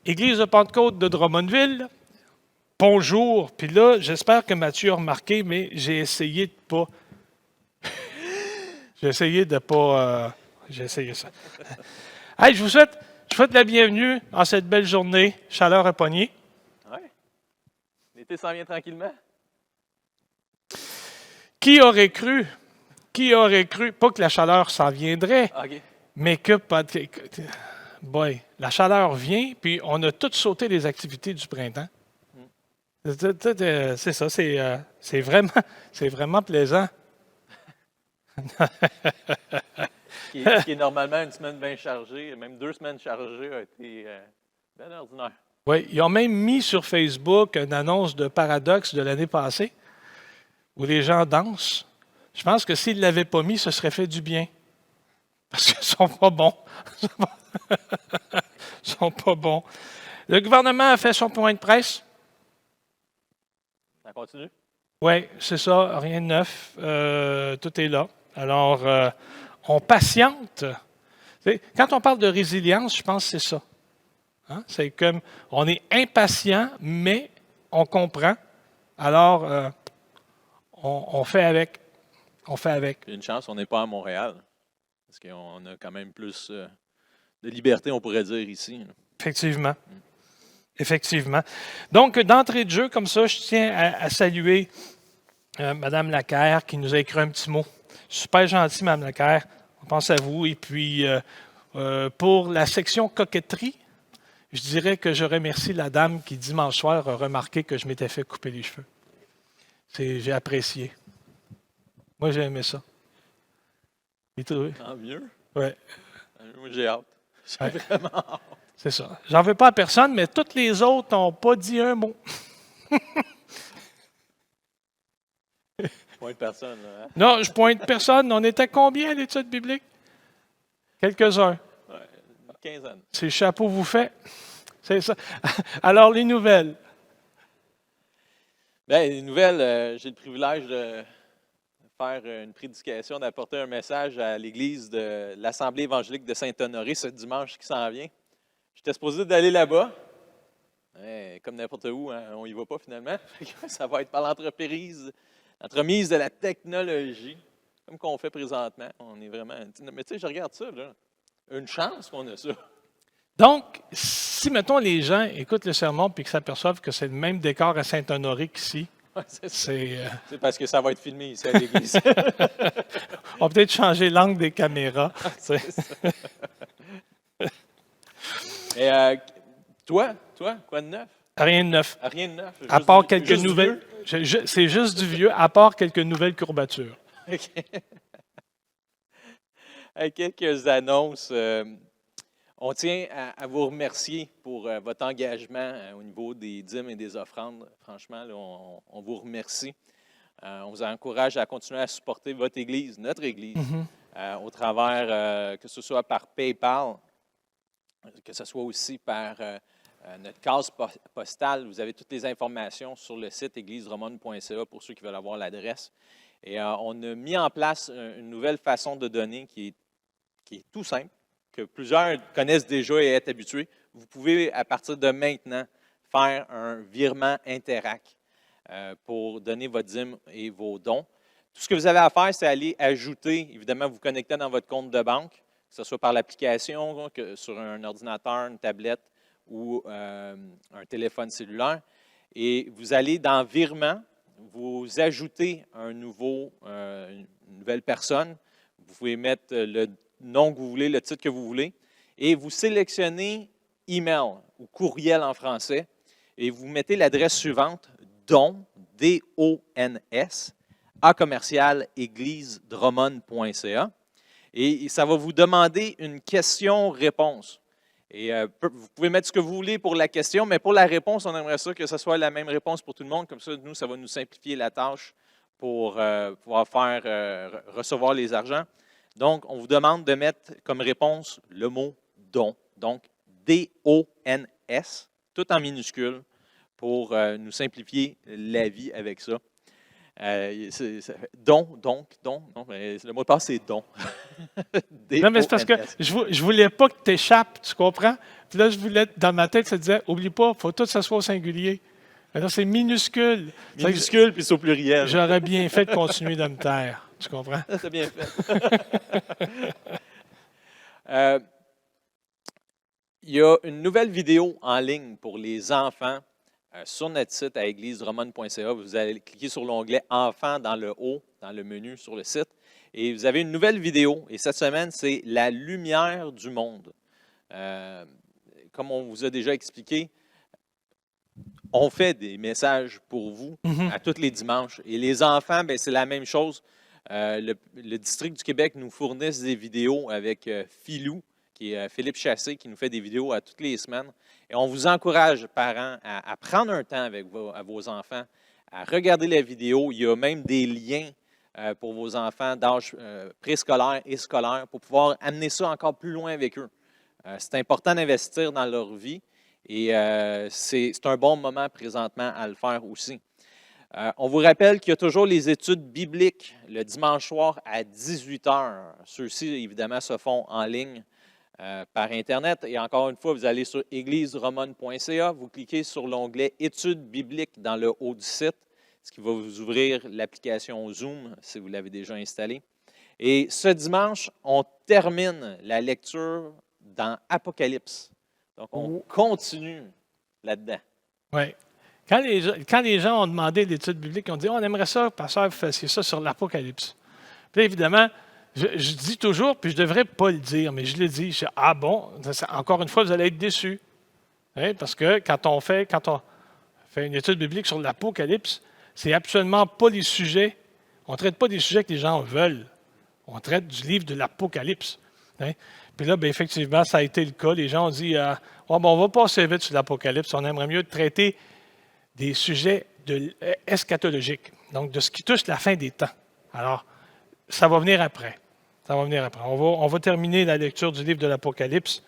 Église de Pentecôte de Drummondville, bonjour. Puis là, j'espère que Mathieu a remarqué, mais j'ai essayé de pas... j'ai essayé de pas... j'ai essayé ça. Hey, je vous souhaite la bienvenue en cette belle journée, chaleur à poignée. Oui. L'été s'en vient tranquillement. Qui aurait cru, pas que la chaleur s'en viendrait, OK. mais que... Boy, la chaleur vient, puis on a tous sauté les activités du printemps. C'est ça, c'est vraiment plaisant. Qui est normalement une semaine bien chargée, même 2 semaines chargées, a été bien ordinaire. Oui, ils ont même mis sur Facebook une annonce de Paradoxe de l'année passée, où les gens dansent. Je pense que s'ils ne l'avaient pas mis, ce serait fait du bien. Parce qu'ils ne sont pas bons. Ils sont pas bons. Le gouvernement a fait son point de presse. Ça continue? Oui, c'est ça, rien de neuf. Tout est là. Alors, on patiente. Quand on parle de résilience, je pense que c'est ça. Hein? C'est comme, on est impatient, mais on comprend. Alors, on fait avec. On fait avec. Une chance, on n'est pas à Montréal. Parce qu'on a quand même plus de liberté, on pourrait dire, ici. Effectivement. Effectivement. Donc, d'entrée de jeu, comme ça, je tiens à saluer Mme Lacaire qui nous a écrit un petit mot. Super gentil, Mme Lacaire. On pense à vous. Et puis, pour la section coquetterie, je dirais que je remercie la dame qui, dimanche soir, a remarqué que je m'étais fait couper les cheveux. J'ai apprécié. Moi, j'ai aimé ça. Et toi? Tant mieux. Oui. Moi, j'ai hâte. J'ai vraiment hâte. C'est ça. J'en veux pas à personne, mais toutes les autres n'ont pas dit un mot. Point de personne, là, hein? Non, je pointe personne. On était combien à l'étude biblique? Quelques-uns. Ouais, une quinzaine. C'est le chapeau vous fait. C'est ça. Alors, les nouvelles. Bien, les nouvelles, j'ai le privilège de faire une prédication, d'apporter un message à l'église de l'Assemblée évangélique de Saint-Honoré ce dimanche qui s'en vient. J'étais supposé d'aller là-bas. Comme n'importe où, hein, on n'y va pas finalement. Ça va être par l'entremise de la technologie, comme qu'on fait présentement. On est vraiment... Mais tu sais, je regarde ça, là. Une chance qu'on a ça. Donc, si, mettons, les gens écoutent le sermon et qu'ils s'aperçoivent que c'est le même décor à Saint-Honoré qu'ici, Ouais, c'est... C'est parce que ça va être filmé ici à l'église. on va peut-être changer l'angle des caméras. Et toi, quoi de neuf? Rien de neuf. Rien de neuf. À part quelques nouvelles. C'est juste du vieux, à part quelques nouvelles courbatures. OK. Quelques annonces. On tient à vous remercier pour votre engagement au niveau des dîmes et des offrandes. Franchement, là, on vous remercie. On vous encourage à continuer à supporter votre Église, notre Église, au travers, que ce soit par PayPal, que ce soit aussi par notre case postale. Vous avez toutes les informations sur le site églisedromone.ca pour ceux qui veulent avoir l'adresse. Et on a mis en place une nouvelle façon de donner qui est tout simple, que plusieurs connaissent déjà et être habitués. Vous pouvez, à partir de maintenant, faire un virement Interac pour donner votre dîme et vos dons. Tout ce que vous avez à faire, c'est aller ajouter, évidemment, vous connecter dans votre compte de banque, que ce soit par l'application, sur un ordinateur, une tablette ou un téléphone cellulaire. Et vous allez dans Virement, vous ajoutez une nouvelle personne. Vous pouvez mettre le nom que vous voulez, le titre que vous voulez, et vous sélectionnez email ou courriel en français, et vous mettez l'adresse suivante, dons, D-O-N-S, @églisedromone.ca, et ça va vous demander une question-réponse. Et vous pouvez mettre ce que vous voulez pour la question, mais pour la réponse, on aimerait ça que ce soit la même réponse pour tout le monde. Comme ça, nous, ça va nous simplifier la tâche pour pouvoir recevoir les argents. Donc, on vous demande de mettre comme réponse le mot « don ». Donc, D-O-N-S, tout en minuscule, pour nous simplifier la vie avec ça. Don. Le mot de passe, c'est don. Non, mais c'est parce que je voulais pas que tu échappes, tu comprends? Puis là, dans ma tête, ça disait, oublie pas, il faut tout que ça soit au singulier. Alors, c'est minuscule. Minuscule, puis c'est au pluriel. J'aurais bien fait de continuer de me taire. Tu comprends? C'est bien fait. Il y a une nouvelle vidéo en ligne pour les enfants sur notre site à égliseromane.ca. Vous allez cliquer sur l'onglet « Enfants » dans le haut, dans le menu sur le site. Et vous avez une nouvelle vidéo. Et cette semaine, c'est « La lumière du monde ». Comme on vous a déjà expliqué, on fait des messages pour vous à tous les dimanches. Et les enfants, bien, c'est la même chose. Le district du Québec nous fournit des vidéos avec Philou, qui est Philippe Chassé, qui nous fait des vidéos à toutes les semaines. Et on vous encourage, parents, à prendre un temps avec vos enfants, à regarder la vidéo. Il y a même des liens pour vos enfants d'âge préscolaire et scolaire pour pouvoir amener ça encore plus loin avec eux. C'est important d'investir dans leur vie et c'est un bon moment présentement à le faire aussi. On vous rappelle qu'il y a toujours les études bibliques le dimanche soir à 18h. Ceux-ci, évidemment, se font en ligne par Internet. Et encore une fois, vous allez sur égliseromane.ca, vous cliquez sur l'onglet « Études bibliques » dans le haut du site, ce qui va vous ouvrir l'application Zoom si vous l'avez déjà installée. Et ce dimanche, on termine la lecture dans Apocalypse. Donc, on continue là-dedans. Oui. Quand les gens ont demandé l'étude biblique, ils ont dit on aimerait ça, pasteur, vous fassiez ça sur l'Apocalypse. Puis là, évidemment, je dis toujours, puis je ne devrais pas le dire, mais je le dis. Je dis, ah bon, encore une fois, vous allez être déçus. Hein, parce que quand on fait une étude biblique sur l'Apocalypse, c'est absolument pas les sujets. On ne traite pas des sujets que les gens veulent. On traite du livre de l'Apocalypse. Hein. Puis là, bien, effectivement, ça a été le cas. Les gens ont dit on va passer vite sur l'Apocalypse. On aimerait mieux traiter des sujets eschatologiques, donc de ce qui touche la fin des temps. Alors, ça va venir après. Ça va venir après. On va terminer la lecture du livre de l'Apocalypse,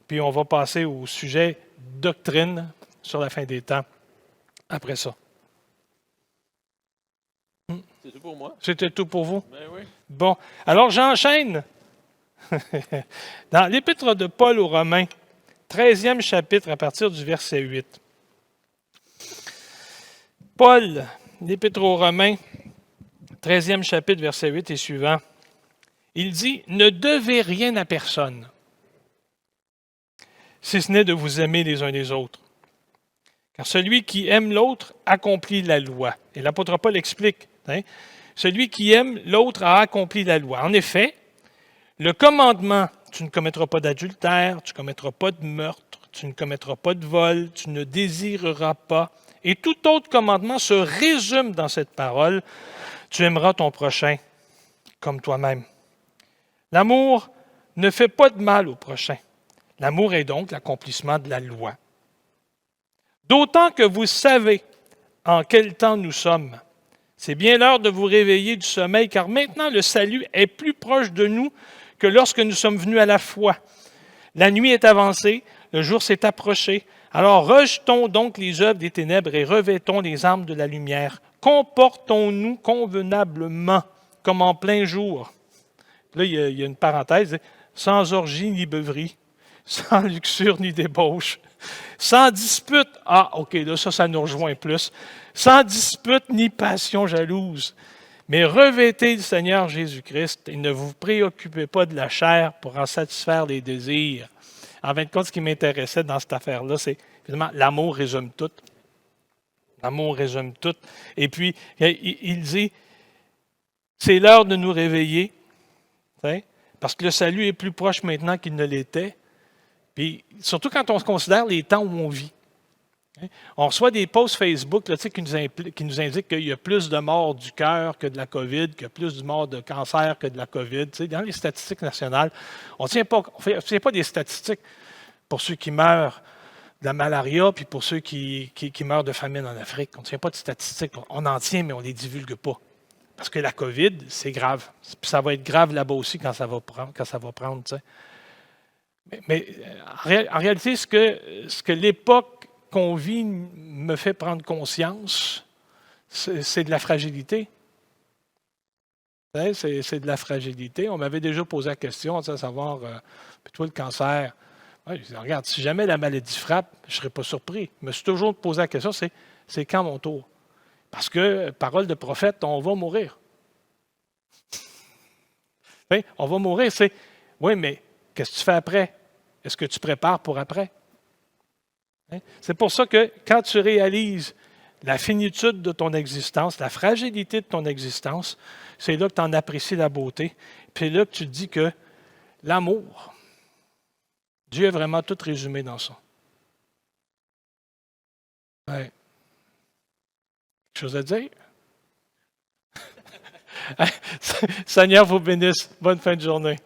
puis on va passer au sujet doctrine sur la fin des temps après ça. C'est tout pour moi. C'était tout pour vous? Ben oui. Bon, alors j'enchaîne. Dans l'Épître de Paul aux Romains, 13e chapitre, à partir du verset 8. Paul, l'Épître aux Romains, 13e chapitre, verset 8 et suivant. Il dit « Ne devez rien à personne, si ce n'est de vous aimer les uns les autres. Car celui qui aime l'autre accomplit la loi. » Et l'apôtre Paul explique. Hein, celui qui aime l'autre a accompli la loi. En effet, le commandement « Tu ne commettras pas d'adultère, tu ne commettras pas de meurtre, tu ne commettras pas de vol, tu ne désireras pas. » Et tout autre commandement se résume dans cette parole « Tu aimeras ton prochain comme toi-même. » L'amour ne fait pas de mal au prochain. L'amour est donc l'accomplissement de la loi. D'autant que vous savez en quel temps nous sommes. C'est bien l'heure de vous réveiller du sommeil, car maintenant le salut est plus proche de nous que lorsque nous sommes venus à la foi. La nuit est avancée, le jour s'est approché. Alors rejetons donc les œuvres des ténèbres et revêtons les armes de la lumière. Comportons-nous convenablement, comme en plein jour. Là, il y a une parenthèse, sans orgie ni beuverie, sans luxure ni débauche, sans dispute. Ah, OK, là, ça nous rejoint plus. Sans dispute ni passion jalouse, mais revêtez le Seigneur Jésus-Christ et ne vous préoccupez pas de la chair pour en satisfaire les désirs. En fin de compte, ce qui m'intéressait dans cette affaire-là, c'est évidemment l'amour résume tout. L'amour résume tout. Et puis, il dit, c'est l'heure de nous réveiller, parce que le salut est plus proche maintenant qu'il ne l'était. Puis, surtout quand on se considère les temps où on vit. On reçoit des posts Facebook là, qui nous indiquent qu'il y a plus de morts du cœur que de la COVID, qu'il y a plus de morts de cancer que de la COVID. Dans les statistiques nationales, on ne tient pas des statistiques pour ceux qui meurent de la malaria puis pour ceux qui meurent de famine en Afrique. On ne tient pas de statistiques. On en tient, mais on ne les divulgue pas. Parce que la COVID, c'est grave. Puis ça va être grave là-bas aussi quand ça va prendre. Mais en réalité, ce que l'époque qu'on vit me fait prendre conscience, c'est de la fragilité. C'est de la fragilité. On m'avait déjà posé la question, à savoir, puis toi, le cancer, Ouais, je dis, regarde, si jamais la maladie frappe, je ne serais pas surpris. Je me suis toujours posé la question, c'est quand mon tour? Parce que, parole de prophète, on va mourir. Hein? On va mourir, c'est, oui, mais qu'est-ce que tu fais après? Est-ce que tu prépares pour après? Hein? C'est pour ça que quand tu réalises la finitude de ton existence, la fragilité de ton existence, c'est là que tu en apprécies la beauté. Puis là que tu te dis que l'amour, Dieu a vraiment tout résumé dans ça. Ouais. Quelque chose à dire? Seigneur vous bénisse. Bonne fin de journée.